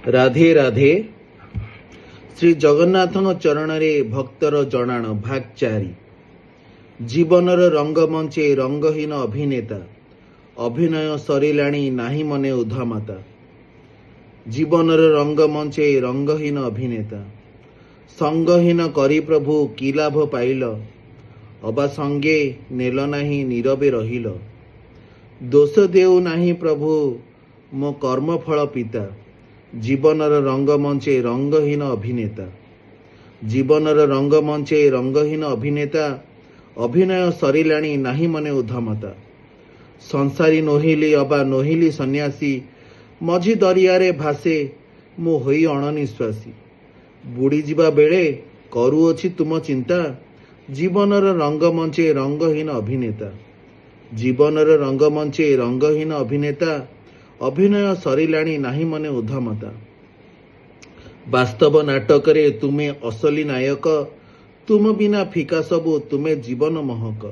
राधे राधे। श्री जगन्नाथ चरण रे भक्तर जनाण भाग 4। जीवनर रंगमंचे रंगहीन अभिनेता अभिनय सरिलाणी नाही मने उधामता। जीवनर रंगमंचे रंगहीन अभिनेता संगहीन करी प्रभु की लाभ पाइल। अबा संगे नेल नाही नीरवे रहिल। दोष देउ नाही प्रभु मो कर्मफल पिता। जीवनर रंगमंचे रंगहीन अभिनेता जीवनर रंगमंचे रंगहीन अभिनेता अभिनय सरिलाणी नाही मने उधामता। संसारी नोहिली अबा नोहिली सन्यासी मझी दरियारे भासे मु होई अणनिश्वासी। बुड़ी जिबा बेले करूअछि तुम चिंता। जीवनर रंगमंचे रंगहीन अभिनेता जीवनर रंगमंचे रंगहीन अभिनेता अभिनय सरिलाणी नाही मने उधामता। वास्तव नाटक रे तुमे असली नायक। तुम बिना फिका सबु तुमे जीवन महक।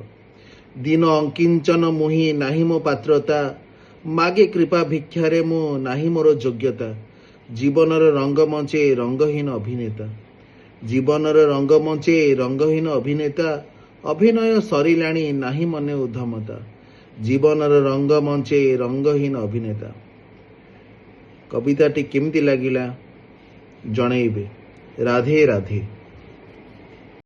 दिन अंकिंचन मुही नाही मो पात्रता। मागे कृपा भिक्षारे मो नाही मोर योग्यता। जीवनर रंगमंचे रंगहीन अभिनेता जीवनर रंगमंचे रंगहीन अभिनेता अभिनय सरिलाणी नाही मने उधामता। जीवनर रंगमंचे रंगहीन अभिनेता। कविताटी केमती लागिला जनइबे। राधे राधे।